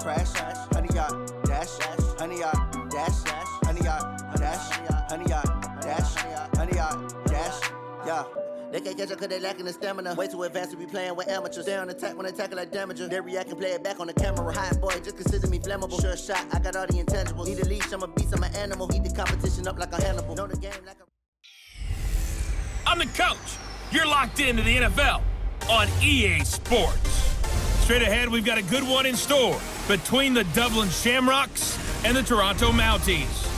crash, honey yacht, dash, honey yacht, dash, honey yacht, dash, honey yacht, dash, honey yacht, dash, yeah. They can't catch up cause they lacking the stamina. Way too advanced to be playing with amateurs. Stay on attack when they tackle like damager. They react and play it back on the camera. Hot boy, just consider me flammable. Sure shot, I got all the intangibles. Need a leash, I'm a beast, I'm an animal. Eat the competition up like a Hannibal. Know the game like a... I'm the coach. You're locked into the NFL on EA Sports. Straight ahead, we've got a good one in store between the Dublin Shamrocks and the Toronto Mounties.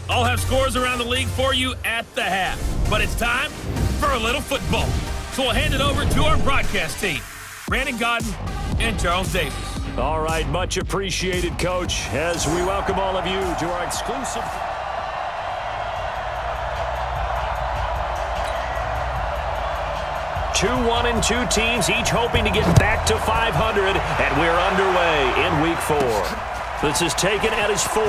I'll have scores around the league for you at the half. But it's time for a little football. So we'll hand it over to our broadcast team, Brandon Godden and Charles Davis. All right, much appreciated, Coach, as we welcome all of you to our exclusive... Two 1-2 teams, each hoping to get back to 500, and we're underway in Week 4. This is taken at his 4.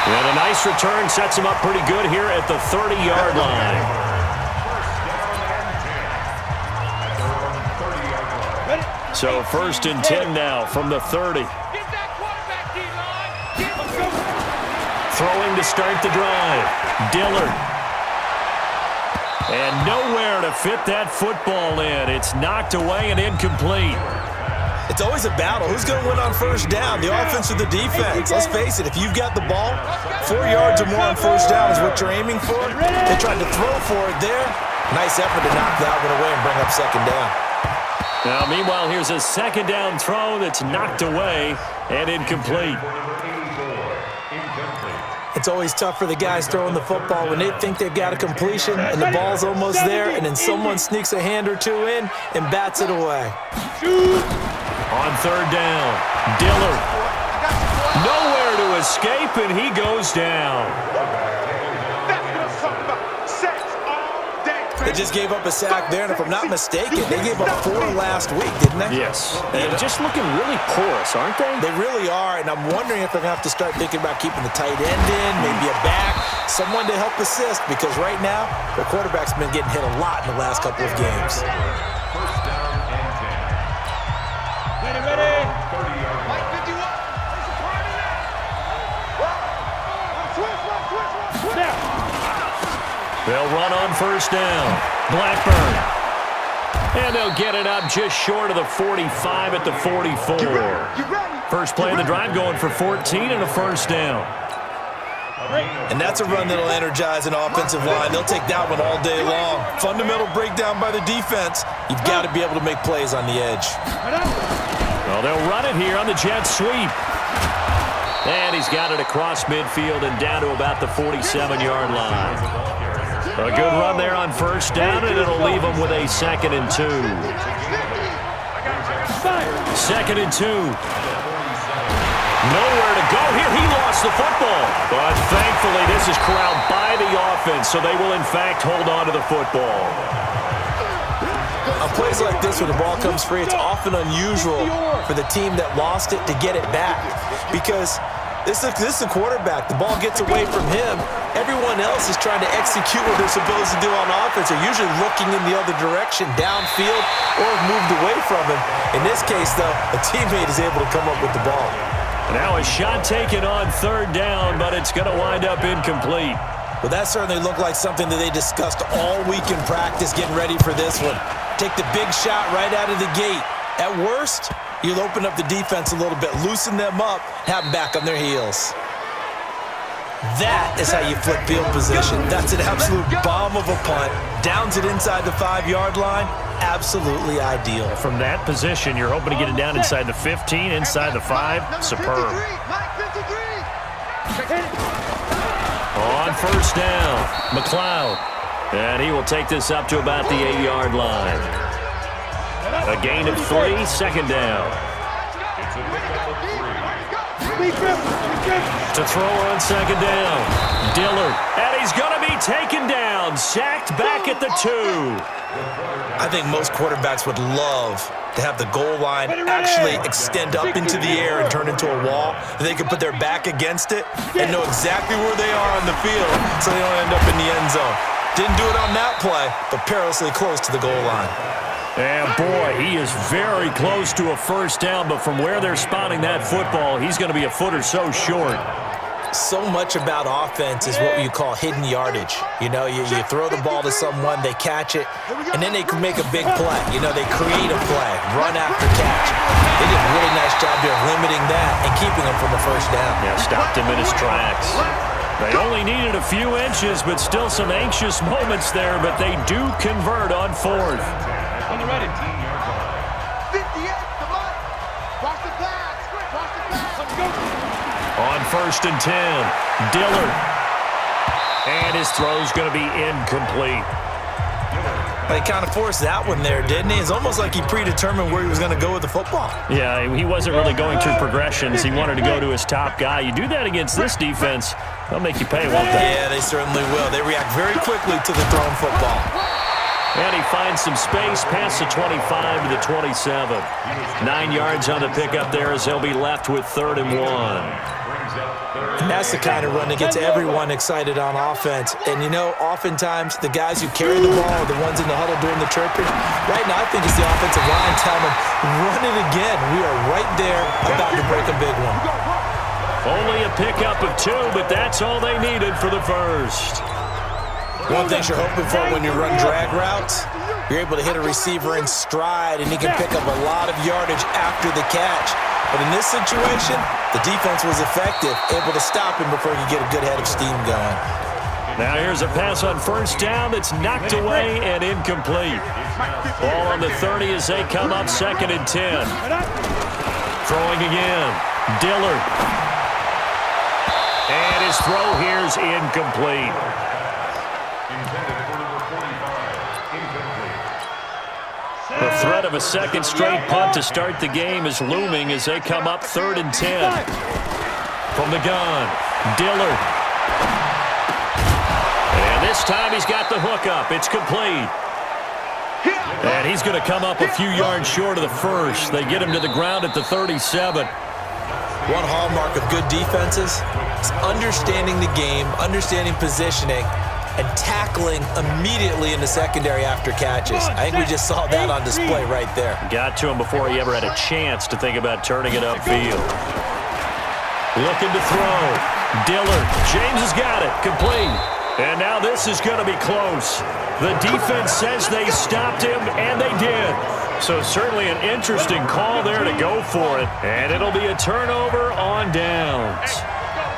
And a nice return sets him up pretty good here at the 30-yard line. So 1st and 10 now from the 30. Throwing to start the drive. Dillard. And nowhere to fit that football in. It's knocked away and incomplete. It's always a battle. Who's going to win on first down, the offense or the defense? Let's face it, if you've got the ball, 4 yards or more on first down is what you're aiming for. They tried to throw for it there. Nice effort to knock that one away and bring up 2nd down. Now, meanwhile, here's a 2nd down throw that's knocked away and incomplete. It's always tough for the guys throwing the football when they think they've got a completion and the ball's almost there, and then someone sneaks a hand or two in and bats it away. On 3rd down, Dillard. Nowhere to escape, and he goes down. They just gave up a sack there, and if I'm not mistaken, they gave up 4 last week, didn't they? Yes. And just looking really porous, aren't they? They really are, and I'm wondering if they're going to have to start thinking about keeping the tight end in, maybe a back, someone to help assist, because right now, the quarterback's been getting hit a lot in the last couple of games. Ready. Mike 51. There's a party now. They'll run on 1st down. Blackburn. And they'll get it up just short of the 45 at the 44. First play of the drive going for 14 and a 1st down. And that's a run that'll energize an offensive line. They'll take that one all day long. Fundamental breakdown by the defense. You've got to be able to make plays on the edge. Well, they'll run it here on the jet sweep. And he's got it across midfield and down to about the 47-yard line. A good run there on 1st down, and it'll leave him with a 2nd and 2. 2nd and 2. Nowhere to go here. He lost the football. But thankfully, this is corralled by the offense, so they will, in fact, hold on to the football. On plays like this, when the ball comes free, it's often unusual for the team that lost it to get it back. Because this is a quarterback. The ball gets away from him. Everyone else is trying to execute what they're supposed to do on offense. They're usually looking in the other direction, downfield, or moved away from him. In this case, though, a teammate is able to come up with the ball. Now a shot taken on 3rd down, but it's going to wind up incomplete. Well, that certainly looked like something that they discussed all week in practice, getting ready for this one. Take the big shot right out of the gate. At worst, you'll open up the defense a little bit, loosen them up, have them back on their heels. That is how you flip field position. That's an absolute bomb of a punt. Downs it inside the 5-yard line. Absolutely ideal. From that position, you're hoping to get it down inside the 15, inside the 5. Superb. On 1st down, McLeod. And he will take this up to about the 8-yard line. A gain of 3, 2nd down. To throw on 2nd down, Dillard. And he's going to be taken down, sacked back at the 2. I think most quarterbacks would love to have the goal line actually extend up into the air and turn into a wall. They can put their back against it and know exactly where they are on the field so they don't end up in the end zone. Didn't do it on that play, but perilously close to the goal line. And boy, he is very close to a first down, but from where they're spotting that football, he's going to be a foot or so short. So much about offense is what you call hidden yardage. You know, you throw the ball to someone, they catch it, and then they can make a big play. You know, they create a play, run after catch. They did a really nice job there of limiting that and keeping him from a first down. Yeah, stopped him in his tracks. They only needed a few inches, but still some anxious moments there, but they do convert on fourth. On the ready. 58, come on. Cross the pass. Cross the pass. Let's go. On 1st and 10, Dillard. And his throw's going to be incomplete. He kind of forced that one there, didn't he? It's almost like he predetermined where he was going to go with the football. Yeah, he wasn't really going through progressions. He wanted to go to his top guy. You do that against this defense, they'll make you pay, won't they? Yeah, they certainly will. They react very quickly to the thrown football. And he finds some space past the 25 to the 27. 9 yards on the pickup there as they'll be left with 3rd and 1. And that's the kind of run that gets everyone excited on offense. And, you know, oftentimes the guys who carry the ball are the ones in the huddle doing the chirping. Right now, I think it's the offensive line telling them, run it again. We are right there about to break a big one. Only a pickup of 2, but that's all they needed for the first. One thing you're hoping for when you run drag routes, you're able to hit a receiver in stride, and he can pick up a lot of yardage after the catch. But in this situation, the defense was effective, able to stop him before he could get a good head of steam going. Now here's a pass on 1st down that's knocked away and incomplete. Ball on the 30 as they come up 2nd and 10. Throwing again, Dillard. And his throw here's incomplete. The threat of a second straight punt to start the game is looming as they come up 3rd and 10. From the gun, Dillard. And this time he's got the hook up. It's complete. And he's going to come up a few yards short of the first. They get him to the ground at the 37. One hallmark of good defenses is understanding the game, understanding positioning, and tackling immediately in the secondary after catches. I think we just saw that on display right there. Got to him before he ever had a chance to think about turning it upfield. Looking to throw. Dillard. James has got it. Complete. And now this is going to be close. The defense says they stopped him, and they did. So certainly an interesting call there to go for it. And it'll be a turnover on downs.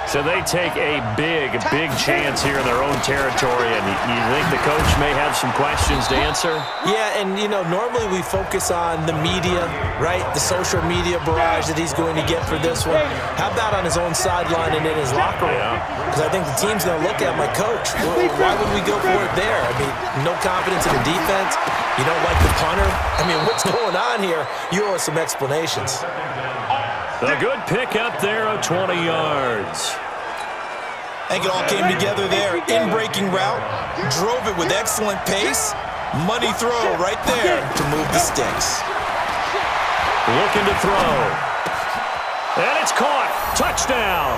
So they take a big chance here in their own territory, and you think the coach may have some questions to answer? Yeah, and, you know, normally we focus on the media, right? The social media barrage that he's going to get for this one. How about on his own sideline and in his locker room? Because I think the team's going to look at my coach. Why would we go for it there? I mean, no confidence in the defense. You don't like the punter. I mean, what's going on here? You owe us some explanations. A good pick up there of 20 yards. I think it all came together there. In-breaking route, drove it with excellent pace. Money throw right there to move the sticks. Looking to throw. And it's caught. Touchdown.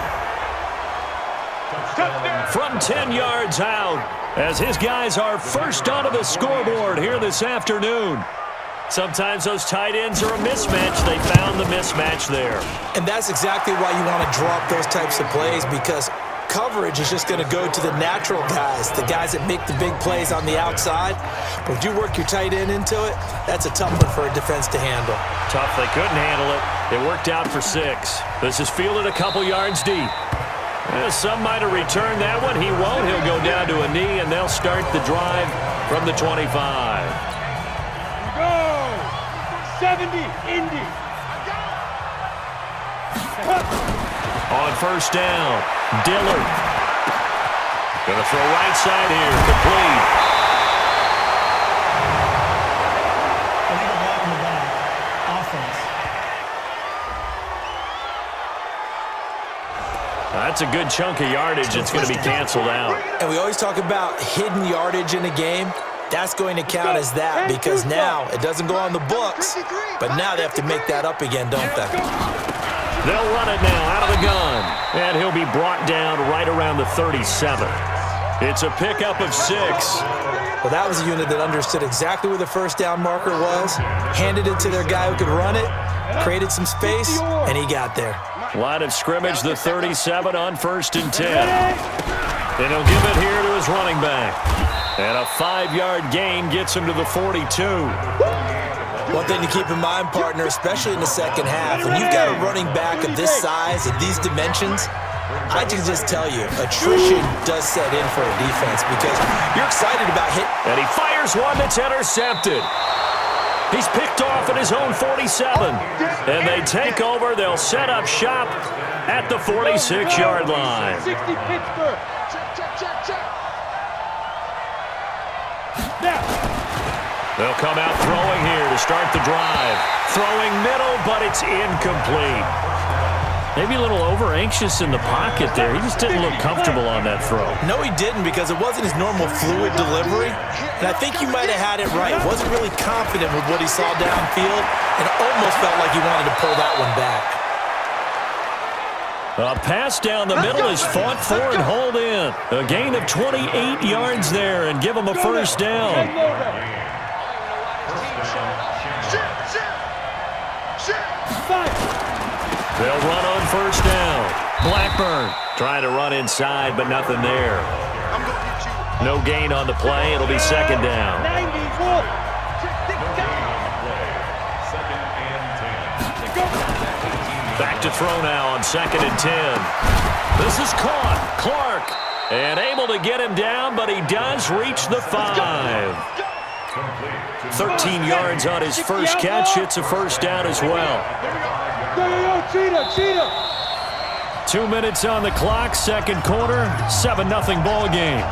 From 10 yards out as his guys are first onto the scoreboard here this afternoon. Sometimes those tight ends are a mismatch. They found the mismatch there. And that's exactly why you want to draw up those types of plays, because coverage is just going to go to the natural guys, the guys that make the big plays on the outside. But if you work your tight end into it, that's a tough one for a defense to handle. Tough. They couldn't handle it. It worked out for 6. This is fielded a couple yards deep. Some might have returned that one. He won't. He'll go down to a knee, and they'll start the drive from the 25. Go! 70, Indy. On 1st down, Dillard. Going to throw right side here, complete. That's a good chunk of yardage. It's going to be canceled out. And we always talk about hidden yardage in a game. That's going to count as that, because now it doesn't go on the books, but now they have to make that up again, don't they? They'll run it now out of the gun, and he'll be brought down right around the 37. It's a pickup of 6. Well, that was a unit that understood exactly where the first down marker was, handed it to their guy who could run it, created some space, and he got there. Line of scrimmage, the 37 on 1st and 10. And he'll give it here to his running back. And a 5-yard gain gets him to the 42. One thing to keep in mind, partner, especially in the second half, when you've got a running back of this size and these dimensions, I can just tell you, attrition does set in for a defense because you're excited about hitting. And he fires one that's intercepted. He's picked off at his own 47. And they take over. They'll set up shop at the 46-yard line. 60 Pittsburgh. Check. Now. They'll come out throwing here to start the drive. Throwing middle, but it's incomplete. Maybe a little over-anxious in the pocket there. He just didn't look comfortable on that throw. No, he didn't, because it wasn't his normal fluid delivery. And I think you might have had it right. Wasn't really confident with what he saw downfield, and almost felt like he wanted to pull that one back. A pass down the middle is fought for and hauled in. A gain of 28 yards there and give him a first down. They'll run on first down. Blackburn trying to run inside, but nothing there. No gain on the play. It'll be second down. Back to throw now on 2nd and 10. This is caught. Clark. And able to get him down, but he does reach the 5. 13 yards on his first catch. It's a first down as well. Cheetah. 2 minutes on the clock, second quarter, 7-0 ball game.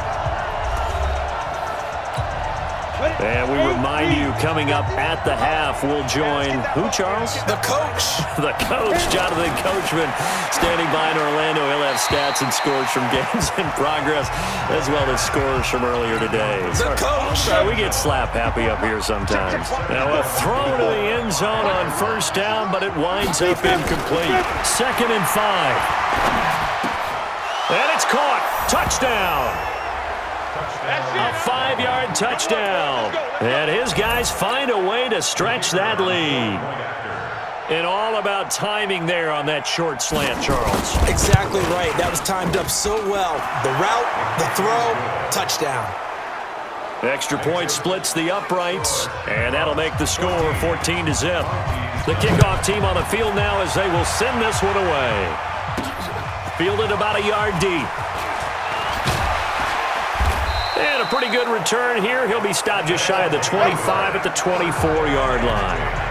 And we remind you, coming up at the half, we'll join who, Charles? The coach. The coach, Jonathan Coachman, standing by in Orlando. He'll have stats and scores from games in progress, as well as scores from earlier today. The coach. Sorry, we get slap happy up here sometimes. Now a throw to the end zone on first down, but it winds up incomplete. 2nd and 5. And it's caught. Touchdown. A 5-yard touchdown. And his guys find a way to stretch that lead. And all about timing there on that short slant, Charles. Exactly right. That was timed up so well. The route, the throw, touchdown. Extra point splits the uprights, and that'll make the score 14-0. The kickoff team on the field now as they will send this one away. Fielded about a yard deep. And a pretty good return here. He'll be stopped just shy of the 25 at the 24-yard line.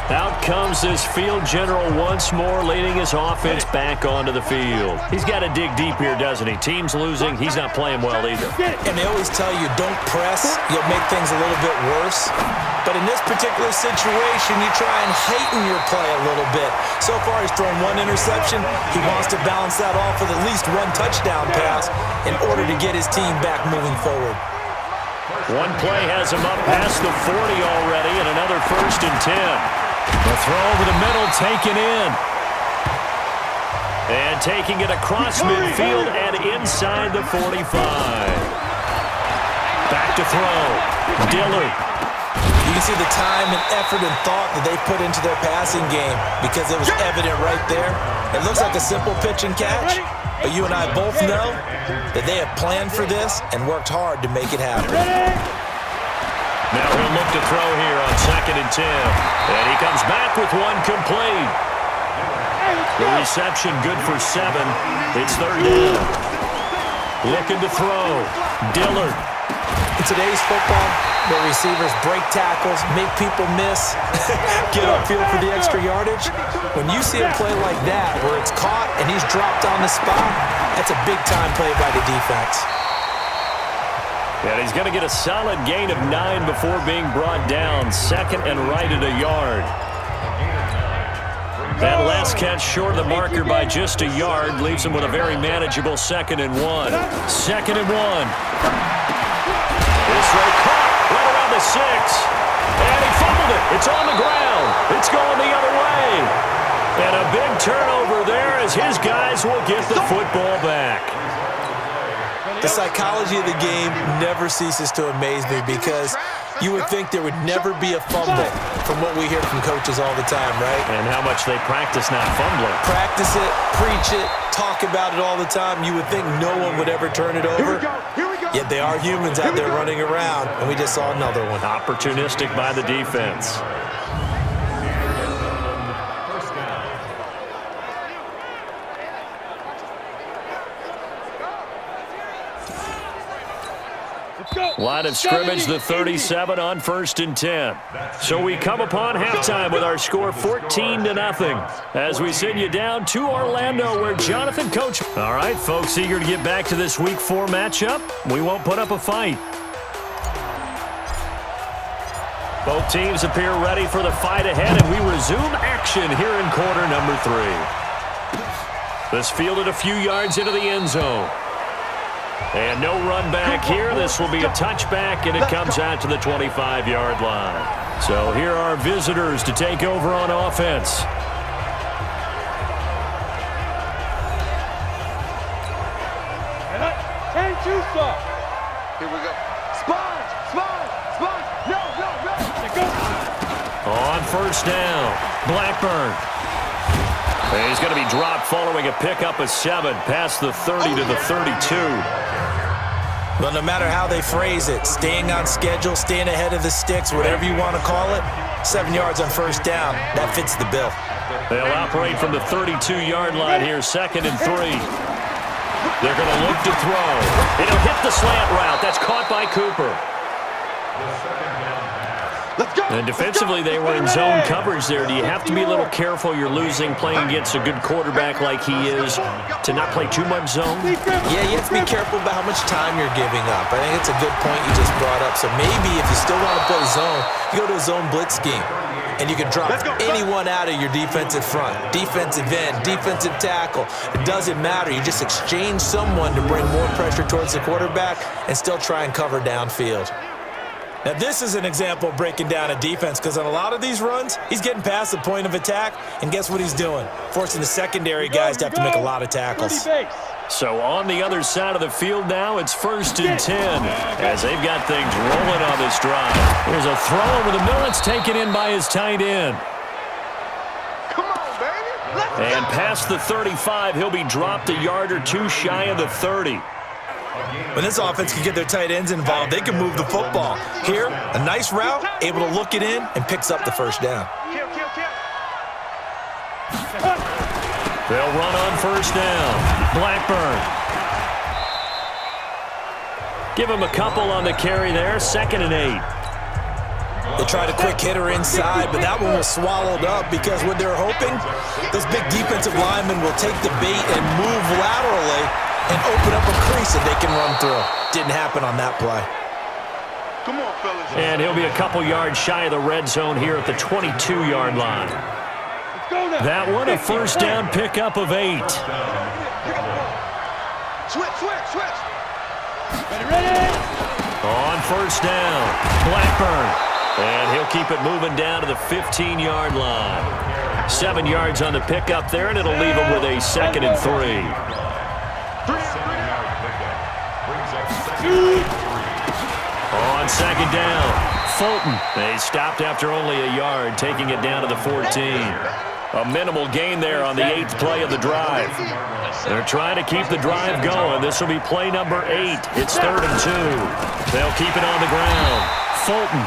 Out comes this field general once more, leading his offense back onto the field. He's got to dig deep here, doesn't he? Team's losing. He's not playing well either. And they always tell you, don't press. You'll make things a little bit worse. But in this particular situation, you try and heighten your play a little bit. So far, he's thrown one interception. He wants to balance that off with at least one touchdown pass in order to get his team back moving forward. One play has him up past the 40 already, and another 1st and 10. The throw over the middle taken in. And taking it across midfield and inside the 45. Back to throw. Dillard. You can see the time and effort and thought that they put into their passing game because it was evident right there. It looks like a simple pitch and catch, but you and I both know that they have planned for this and worked hard to make it happen. Now he'll look to throw here on 2nd and 10. And he comes back with one complete. The reception good for 7. It's 3rd down. Looking to throw. Dillard. In today's football, where receivers break tackles, make people miss, get upfield for the extra yardage, when you see a play like that where it's caught and he's dropped on the spot, that's a big-time play by the defense. And he's going to get a solid gain of 9 before being brought down. 2nd and right at a yard. That last catch short of the marker by just a yard leaves him with a very manageable 2nd and 1. 2nd and 1. This throw caught right around the 6. And he fumbled it. It's on the ground. It's going the other way. And a big turnover there as his guys will get the football back. The psychology of the game never ceases to amaze me because you would think there would never be a fumble from what we hear from coaches all the time, right? And how much they practice not fumbling. Practice it, preach it, talk about it all the time. You would think no one would ever turn it over. Here we go. Yet they are humans out there running around, and we just saw another one. Opportunistic by the defense. Line of scrimmage, the 37 on 1st and 10. So we come upon halftime with our score 14-0 as we send you down to Orlando where Jonathan Coach. All right, folks, eager to get back to this Week 4 matchup. We won't put up a fight. Both teams appear ready for the fight ahead, and we resume action here in quarter number 3. This fielded a few yards into the end zone. And no run back here. This will be a touchback, and it comes out to the 25-yard line. So here are visitors to take over on offense. Here we go. Sponge. No. On 1st down, Blackburn. And he's going to be dropped following a pickup of 7 past the 30 to the 32. Well, no matter how they phrase it, staying on schedule, staying ahead of the sticks, whatever you want to call it, 7 yards on 1st down, that fits the bill. They'll operate from the 32-yard line here, 2nd and 3. They're going to look to throw. It'll hit the slant route. That's caught by Cooper. Let's go. And defensively, they were in zone coverage there. Do you have to be a little careful you're losing playing against a good quarterback like he is to not play too much zone? Yeah, you have to be careful about how much time you're giving up. I think it's a good point you just brought up. So maybe if you still want to play zone, you go to a zone blitz scheme. And you can drop anyone out of your defensive front, defensive end, defensive tackle. It doesn't matter. You just exchange someone to bring more pressure towards the quarterback and still try and cover downfield. Now, this is an example of breaking down a defense because on a lot of these runs, he's getting past the point of attack, and guess what he's doing? Forcing the secondary guys to have to make a lot of tackles. So on the other side of the field now, it's 1st and 10 as they've got things rolling on this drive. There's a throw over the middle. It's taken in by his tight end. Come on, baby. Let's And go. past the 35, he'll be dropped a yard or two shy of the 30. When this offense can get their tight ends involved, they can move the football. Here, a nice route, able to look it in, and picks up the 1st down. Kill. They'll run on 1st down. Blackburn. Give him a couple on the carry there. 2nd and 8. They tried a quick hitter inside, but that one was swallowed up because what they're hoping, those big defensive linemen will take the bait and move laterally and open up a crease that they can run through. Didn't happen on that play. Come on, fellas. And he'll be a couple yards shy of the red zone here at the 22-yard line. That one, a 1st down pickup of 8. Switch. Ready. On 1st down, Blackburn. And he'll keep it moving down to the 15-yard line. 7 yards on the pickup there, and it'll leave him with a 2nd and 3. On 2nd down, Fulton. They stopped after only a yard, taking it down to the 14. A minimal gain there on the 8th play of the drive. They're trying to keep the drive going. This will be play number 8. It's 3rd and 2. They'll keep it on the ground. Fulton.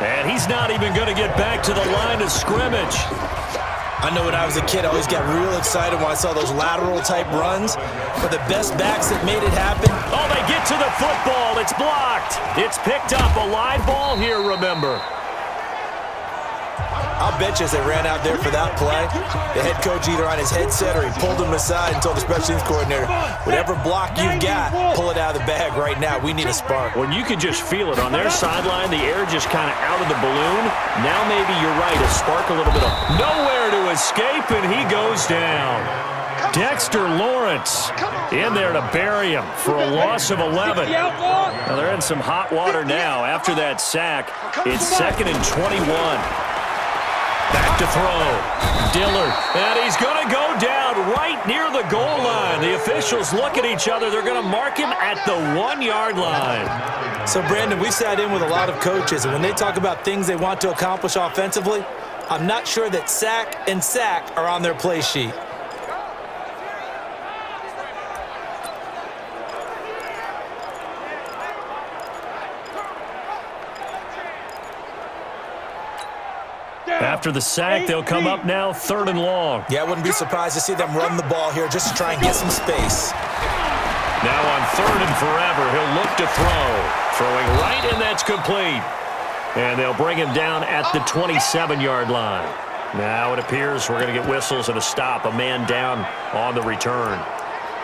And he's not even going to get back to the line of scrimmage. I know when I was a kid, I always got real excited when I saw those lateral-type runs. But the best backs that made it happen. Oh, they get to the football. It's blocked. It's picked up. A live ball here, remember. I'll bet you as they ran out there for that play, the head coach either on his headset or he pulled him aside and told the special teams coordinator, whatever block you've got, pull it out of the bag right now. We need a spark. When you can just feel it on their sideline, the air just kind of out of the balloon. Now maybe you're right, a spark a little bit of nowhere to escape, and he goes down. Dexter Lawrence in there to bury him for a loss of 11. Now they're in some hot water now after that sack. It's 2nd and 21. That look to throw. Dillard, and he's going to go down right near the goal line. The officials look at each other. They're going to mark him at the 1-yard line. So, Brandon, we sat in with a lot of coaches, and when they talk about things they want to accomplish offensively, I'm not sure that sack and sack are on their play sheet. After the sack, they'll come up now 3rd and long. Yeah, I wouldn't be surprised to see them run the ball here just to try and get some space. Now on 3rd and forever, he'll look to throw. Throwing right, and that's complete. And they'll bring him down at the 27-yard line. Now it appears we're going to get whistles and a stop, a man down on the return.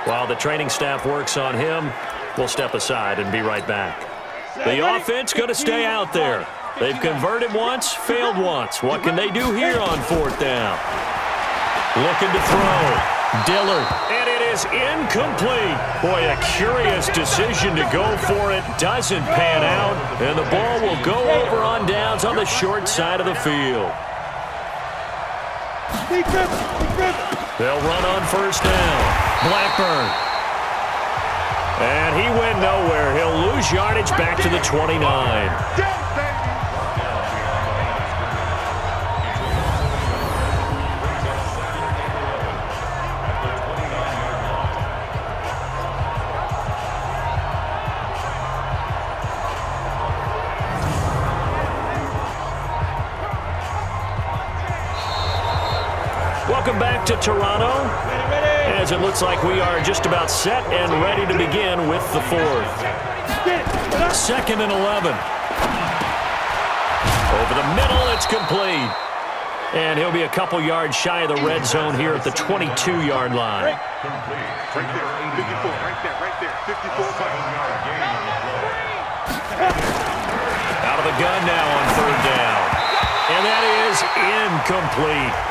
While the training staff works on him, we'll step aside and be right back. The offense going to stay out there. They've converted once, failed once. What can they do here on 4th down? Looking to throw. Dillard, and it is incomplete. Boy, a curious decision to go for it. Doesn't pan out, and the ball will go over on downs on the short side of the field. They'll run on 1st down. Blackburn. And he went nowhere. He'll lose yardage back to the 29. Welcome back to Toronto, as it looks like we are just about set and ready to begin with the 4th. 2nd and 11. Over the middle, it's complete. And he'll be a couple yards shy of the red zone here at the 22-yard line. Right there, 54, right there, 54. Out of the gun now on 3rd down. And that is incomplete.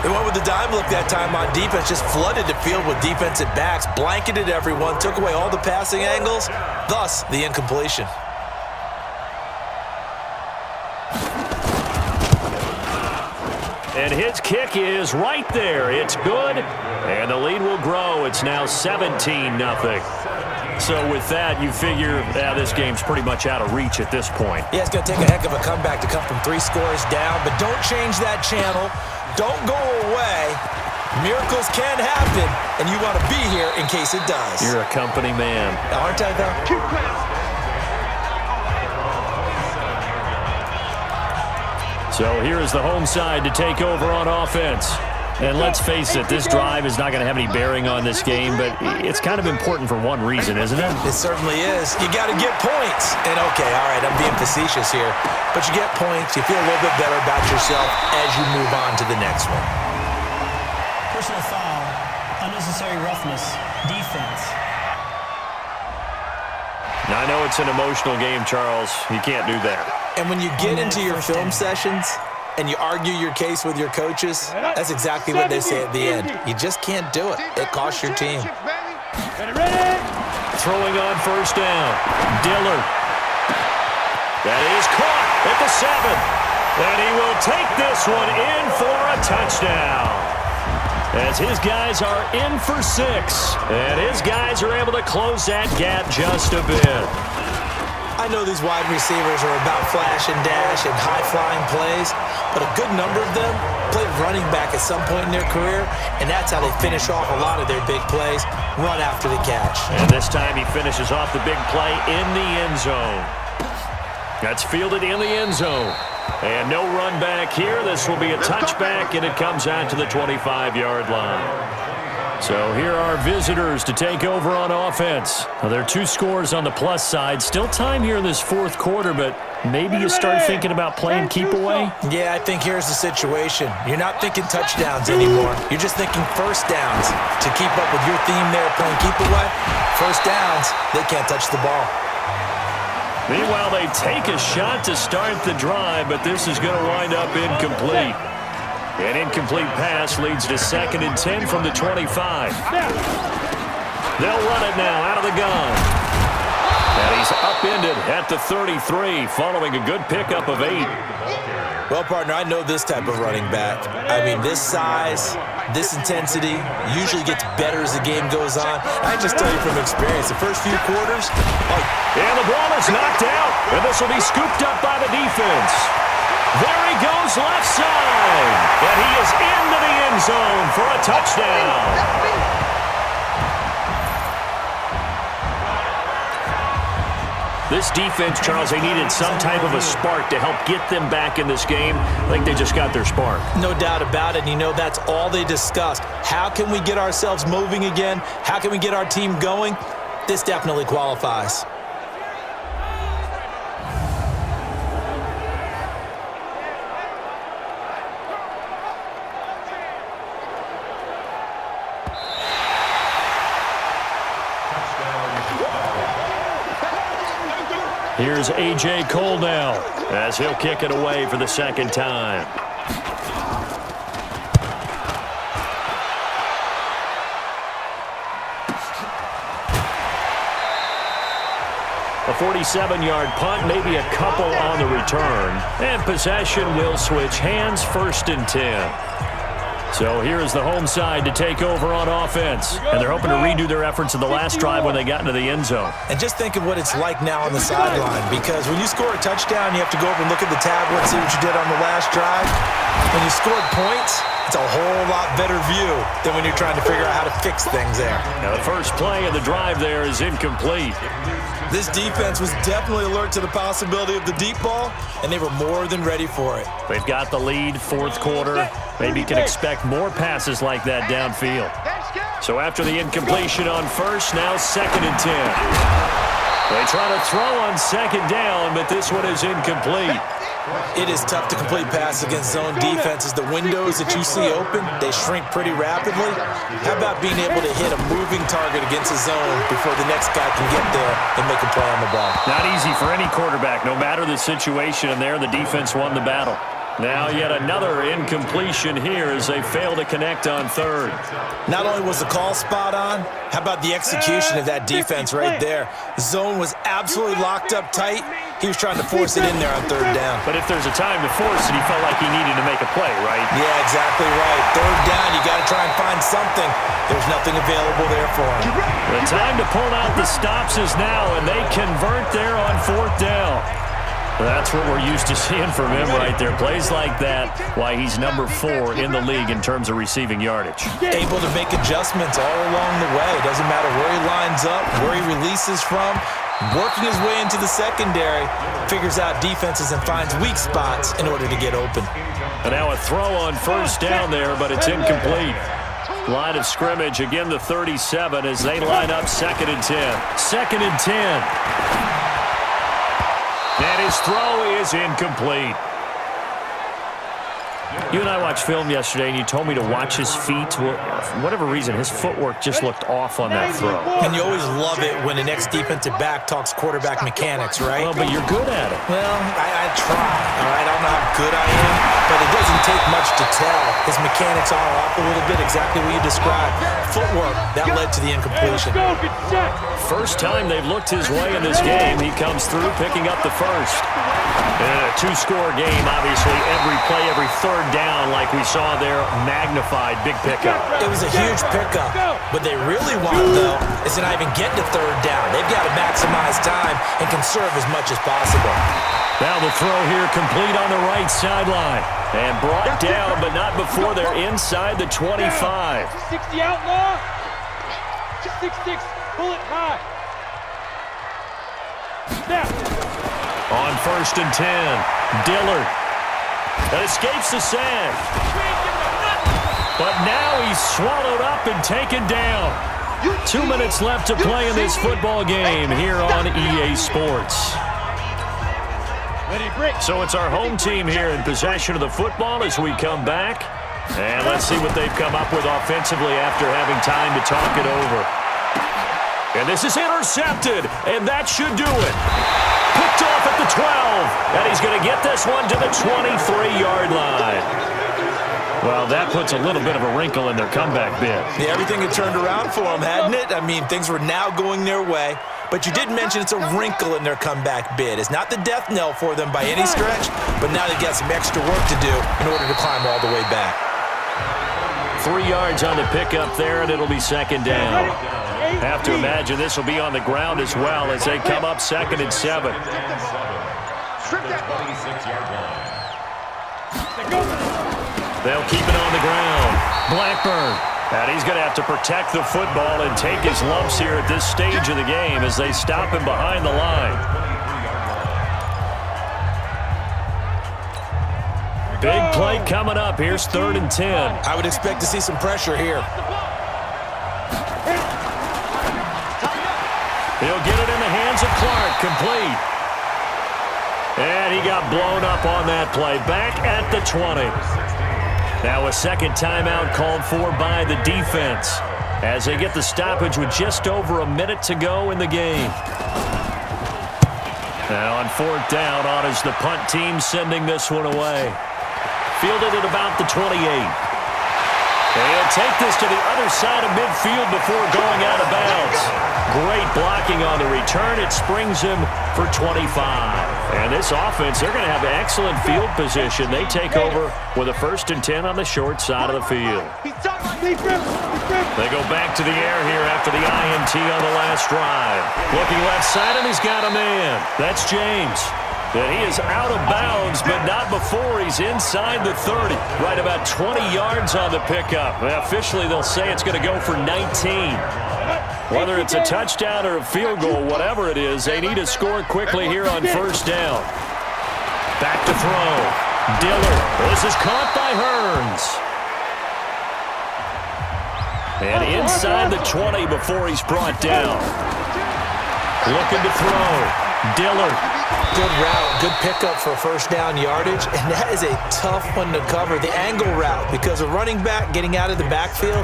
They went with the dime look that time on defense, just flooded the field with defensive backs, blanketed everyone, took away all the passing angles, thus the incompletion. And his kick is right there. It's good, and the lead will grow. It's now 17-0. So with that, you figure this game's pretty much out of reach at this point. Yeah, it's going to take a heck of a comeback to come from 3 scores down, but don't change that channel. Don't go away. Miracles can happen, and you want to be here in case it does. You're a company man. Aren't I, though? So here is the home side to take over on offense. And let's face it, this drive is not going to have any bearing on this game, but it's kind of important for one reason, isn't it? It certainly is. You got to get points. And, okay, all right, I'm being facetious here, but you get points, you feel a little bit better about yourself as you move on to the next one. Personal foul, unnecessary roughness, defense. Now, I know it's an emotional game, Charles. You can't do that. And when you get into your film sessions and you argue your case with your coaches, that's exactly what they say at the end. You just can't do it. It costs your team. Throwing on 1st down. Dillard. That is caught at the 7. And he will take this one in for a touchdown. As his guys are in for 6. And his guys are able to close that gap just a bit. I know these wide receivers are about flash and dash and high-flying plays, but a good number of them played running back at some point in their career, and that's how they finish off a lot of their big plays, run after the catch. And this time he finishes off the big play in the end zone. That's fielded in the end zone. And no run back here. This will be a touchback, and it comes out to the 25-yard line. So here are visitors to take over on offense. Now, there are 2 scores on the plus side. Still time here in this 4th quarter, but maybe you start thinking about playing keep away? Yeah, I think here's the situation. You're not thinking touchdowns anymore. You're just thinking 1st downs. To keep up with your theme there playing keep away, 1st downs, they can't touch the ball. Meanwhile, they take a shot to start the drive, but this is going to wind up incomplete. An incomplete pass leads to 2nd and 10 from the 25. They'll run it now out of the gun. And he He's upended at the 33 following a good pickup of 8. Well, partner, I know this type of running back. I mean, this size, this intensity usually gets better as the game goes on. I just tell you from experience, the first few quarters. And the ball is knocked out, and this will be scooped up by the defense. There he goes left side, and he is into the end zone for a touchdown. This defense, Charles, they needed some type of a spark to help get them back in this game. I think they just got their spark. No doubt about it. And you know, that's all they discussed. How can we get ourselves moving again? How can we get our team going? This definitely qualifies. Here's A.J. Cole now as he'll kick it away for the second time. A 47-yard punt, maybe a couple on the return. And possession will switch hands, 1st and 10. So here is the home side to take over on offense. And they're hoping to redo their efforts in the last drive when they got into the end zone. And just think of what it's like now on the sideline, because when you score a touchdown, you have to go over and look at the tablet and see what you did on the last drive. When you scored points, it's a whole lot better view than when you're trying to figure out how to fix things there. Now the first play of the drive there is incomplete. This defense was definitely alert to the possibility of the deep ball, and they were more than ready for it. They've got the lead, 4th quarter. Maybe can expect more passes like that downfield. So after the incompletion on first, now 2nd and 10. They try to throw on 2nd down, but this one is incomplete. It is tough to complete passes against zone defenses. The windows that you see open, they shrink pretty rapidly. How about being able to hit a moving target against a zone before the next guy can get there and make a play on the ball? Not easy for any quarterback, no matter the situation, and there the defense won the battle. Now yet another incompletion here as they fail to connect on 3rd. Not only was the call spot on, how about the execution of that defense right there? The zone was absolutely locked up tight. He was trying to force it in there on 3rd down. But if there's a time to force it, he felt like he needed to make a play, right? Yeah, exactly right. 3rd down, you got to try and find something. There's nothing available there for him. The time to pull out the stops is now, and they convert there on 4th down. That's what we're used to seeing from him right there. Plays like that, why he's number 4 in the league in terms of receiving yardage. Able to make adjustments all along the way. It doesn't matter where he lines up, where he releases from. Working his way into the secondary, figures out defenses and finds weak spots in order to get open. And now a throw on 1st down there, but it's incomplete. Line of scrimmage, again the 37 as they line up 2nd and 10. 2nd and 10. And his throw is incomplete. You and I watched film yesterday, and you told me to watch his feet. For whatever reason, his footwork just looked off on that throw. And you always love it when an ex-defensive back talks quarterback mechanics, right? Well, but you're good at it. Well, I try, all right? I don't know how good I am, but it doesn't take much to tell. His mechanics are off a little bit, exactly what you described. Footwork, that led to the incompletion. First time they've looked his way in this game, he comes through picking up the first. And a 2-score game, obviously, every play, every 3rd down, like we saw there, magnified, big pickup. It was a huge pickup. What they really want, though, is to not even get to 3rd down. They've got to maximize time and conserve as much as possible. Now the throw here complete on the right sideline. And brought down, but not before they're inside the 25. 60 outlaw. 6-6, pull it high. Snap. On 1st and 10, Dillard. That escapes the sack. But now he's swallowed up and taken down. 2 minutes left to play in this football game here on EA Sports. So it's our home team here in possession of the football as we come back. And let's see what they've come up with offensively after having time to talk it over. And this is intercepted, and that should do it. Picked off at the 12, and he's going to get this one to the 23-yard line. Well, that puts a little bit of a wrinkle in their comeback bid. Yeah, everything had turned around for them, hadn't it? I mean, things were now going their way. But you did mention it's a wrinkle in their comeback bid. It's not the death knell for them by any stretch, but now they've got some extra work to do in order to climb all the way back. 3 yards on the pickup there, and it'll be second down. Have to imagine this will be on the ground as well as they come up 2nd and 7. They'll keep it on the ground. Blackburn. And he's going to have to protect the football and take his lumps here at this stage of the game as they stop him behind the line. Big play coming up. Here's 3rd and 10. I would expect to see some pressure here. He'll get it in the hands of Clark, complete. And he got blown up on that play. Back at the 20. Now a second timeout called for by the defense as they get the stoppage with just over a minute to go in the game. Now on 4th down, on is the punt team sending this one away. Fielded at about the 28. He'll take this to the other side of midfield before going out of bounds. Great blocking on the return. It springs him for 25. And this offense, they're going to have excellent field position. They take over with a 1st and 10 on the short side of the field. They go back to the air here after the INT on the last drive. Looking left side, and he's got a man. That's James. And he is out of bounds, but not before he's inside the 30. Right about 20 yards on the pickup. Officially, they'll say it's going to go for 19. Whether it's a touchdown or a field goal, whatever it is, they need to score quickly here on 1st down. Back to throw. Dillard. This is caught by Hearns. And inside the 20 before he's brought down. Looking to throw. Dillard. Good route, good pickup for 1st down yardage, and that is a tough one to cover, the angle route, because a running back getting out of the backfield,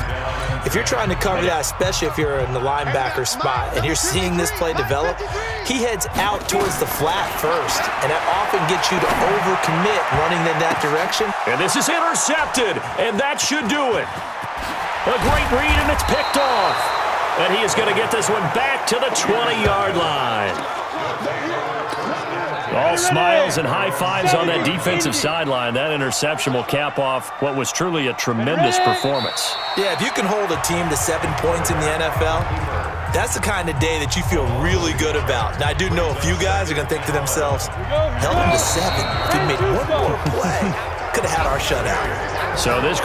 if you're trying to cover that, especially if you're in the linebacker spot and you're seeing this play develop, he heads out towards the flat first, and that often gets you to overcommit running in that direction. And this is intercepted, and that should do it. A great read, and it's picked off. And he is going to get this one back to the 20-yard line. All smiles and high fives on that defensive sideline. That interception will cap off what was truly a tremendous performance. Yeah, if you can hold a team to 7 points in the NFL, that's the kind of day that you feel really good about. And I do know a few guys are going to think to themselves, held them to 7. If we made one more play, could have had our shutout. So this